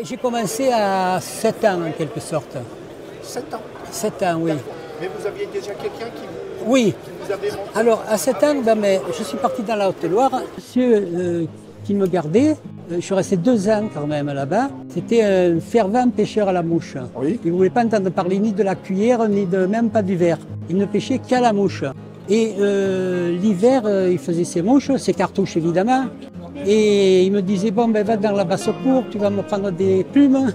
J'ai commencé à 7 ans en quelque sorte. 7 ans? 7 ans, oui. Mais vous aviez déjà quelqu'un Oui. qui vous avait montré? Alors à 7 ans, je suis parti dans la Haute-Loire. Monsieur qui me gardait, je suis resté 2 ans quand même là-bas. C'était un fervent pêcheur à la mouche. Oui. Il ne voulait pas entendre parler ni de la cuillère, ni de même pas du verre. Il ne pêchait qu'à la mouche. Et l'hiver, il faisait ses mouches, ses cartouches évidemment. Et il me disait, bon, va dans la basse-cour, tu vas me prendre des plumes.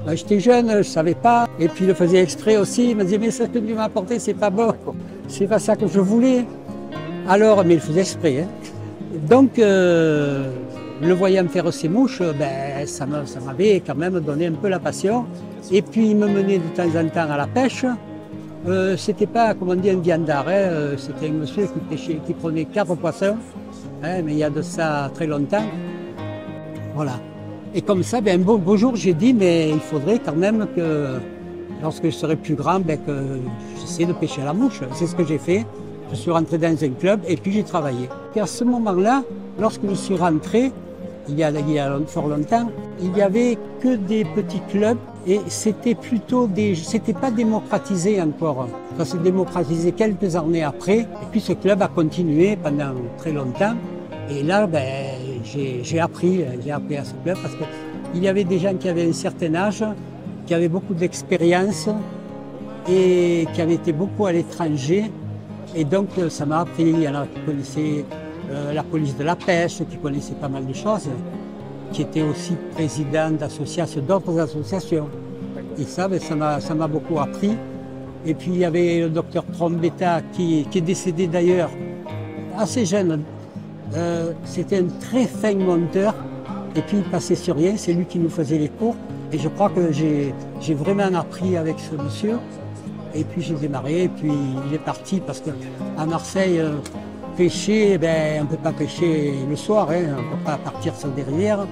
J'étais jeune, je ne savais pas. Et puis il le faisait exprès aussi. Il me disait, mais ce que tu m'as apporté, c'est pas bon. C'est pas ça que je voulais. Alors, mais il faisait exprès. Hein. Donc, le voyant faire ses mouches, ça m'avait quand même donné un peu la passion. Et puis il me menait de temps en temps à la pêche. C'était pas, comme on dit, un viandard. Hein. C'était un monsieur qui prenait 4 poissons. Hein, mais il y a de ça très longtemps. Voilà. Et comme ça, un beau jour, j'ai dit, mais il faudrait quand même que, lorsque je serai plus grand, que j'essaie de pêcher à la mouche. C'est ce que j'ai fait. Je suis rentré dans un club et puis j'ai travaillé. Et à ce moment-là, lorsque je suis rentré, il y a fort longtemps, il n'y avait que des petits clubs et c'était pas démocratisé encore. Ça s'est démocratisé quelques années après et puis ce club a continué pendant très longtemps. Et là, j'ai appris à ce club parce qu'il y avait des gens qui avaient un certain âge, qui avaient beaucoup d'expérience et qui avaient été beaucoup à l'étranger. Et donc, ça m'a appris. Il y en a qui connaissaient la police de la pêche, qui connaissaient pas mal de choses, qui étaient aussi président d'autres associations. Et ça m'a beaucoup appris. Et puis, il y avait le docteur Trombetta, qui est décédé d'ailleurs, assez jeune. C'était un très fin monteur. Et puis, il passait sur rien. C'est lui qui nous faisait les cours. Et je crois que j'ai vraiment appris avec ce monsieur. Et puis j'ai démarré, et puis il est parti parce qu'à Marseille, pêcher, on ne peut pas pêcher le soir, hein, on ne peut pas partir sur des rivières.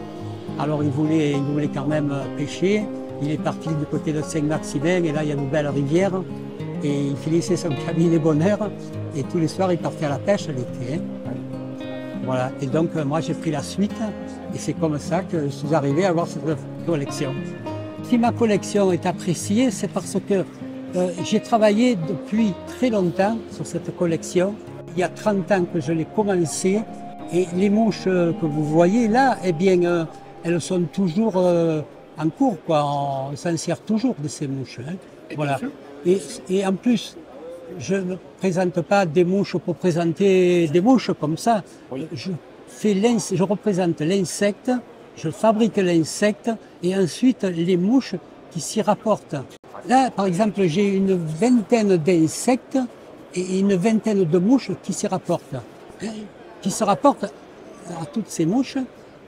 Alors il voulait quand même pêcher. Il est parti du côté de Saint-Maximin, et là il y a une belle rivière. Et il finissait son cabinet bonheur, et tous les soirs il partait à la pêche l'été. Hein. Voilà, et donc moi j'ai pris la suite, et c'est comme ça que je suis arrivé à avoir cette collection. Si ma collection est appréciée, c'est parce que j'ai travaillé depuis très longtemps sur cette collection. Il y a 30 ans que je l'ai commencé et les mouches que vous voyez là, elles sont toujours en cours, quoi. On s'en sert toujours de ces mouches. Hein. Voilà. Et en plus, je ne présente pas des mouches pour présenter des mouches comme ça. Oui. Je représente l'insecte, je fabrique l'insecte et ensuite les mouches qui s'y rapportent. Là, par exemple, j'ai une vingtaine d'insectes et une vingtaine de mouches qui s'y rapportent. Qui se rapportent à toutes ces mouches,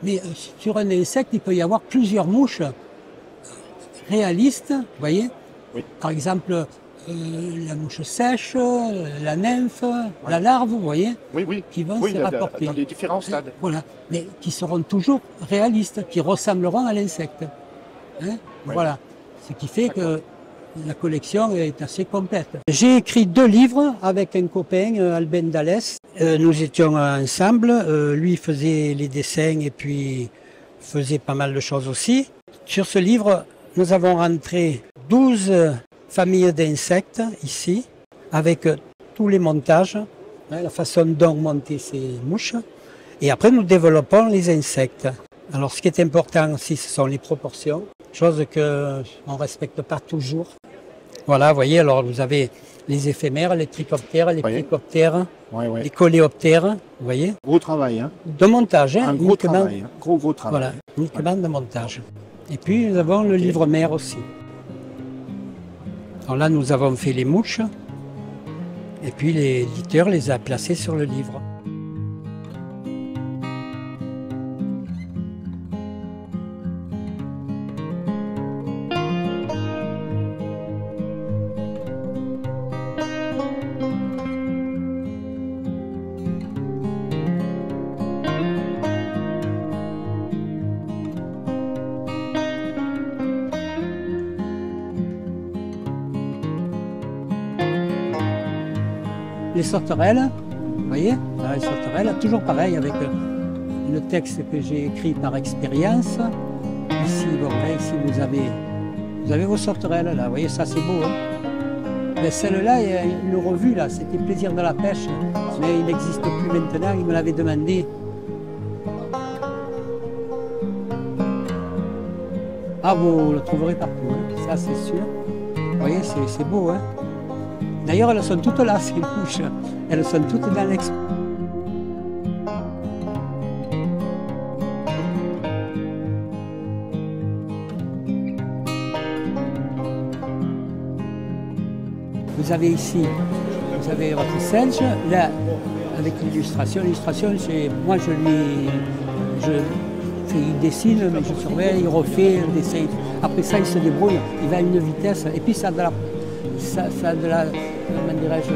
mais sur un insecte, il peut y avoir plusieurs mouches réalistes, vous voyez. Oui. Par exemple, la mouche sèche, la nymphe, la larve, vous voyez, qui vont s'y rapporter. Dans les différents stades. Voilà, mais qui seront toujours réalistes, qui ressembleront à l'insecte. Hein. Voilà. Ce qui fait que la collection est assez complète. J'ai écrit 2 livres avec un copain, Albin Dallès. Nous étions ensemble. Lui faisait les dessins et puis faisait pas mal de choses aussi. Sur ce livre, nous avons rentré 12 familles d'insectes ici, avec tous les montages, la façon dont monter ces mouches. Et après, nous développons les insectes. Alors, ce qui est important aussi, ce sont les proportions. Chose qu'on ne respecte pas toujours. Voilà, vous voyez, alors vous avez les éphémères, les trichoptères, les plecoptères, les coléoptères, vous voyez. Gros travail, hein. De montage, hein. Un gros travail, hein. Gros travail. Voilà, uniquement de montage. Et puis nous avons le livre mère aussi. Alors là, nous avons fait les mouches, et puis l'éditeur les a placées sur le livre. Les sauterelles, vous voyez, les sauterelles, toujours pareil avec le texte que j'ai écrit par expérience. ici, bon, là, ici vous avez vos sauterelles là, vous voyez ça c'est beau. Hein. Mais celle-là, une revue là, c'était Plaisir de la pêche, mais il n'existe plus maintenant, il me l'avait demandé. Ah, vous le trouverez partout, hein. Ça c'est sûr. Vous voyez, c'est beau. Hein. D'ailleurs, elles sont toutes là, ces mouches. Elles sont toutes dans l'expo. Vous avez ici, vous avez votre singe, là, avec l'illustration. L'illustration, c'est moi il dessine, mais je surveille, il refait le dessin. Après ça, il se débrouille, il va à une vitesse, et puis ça a de la comment dirais-je,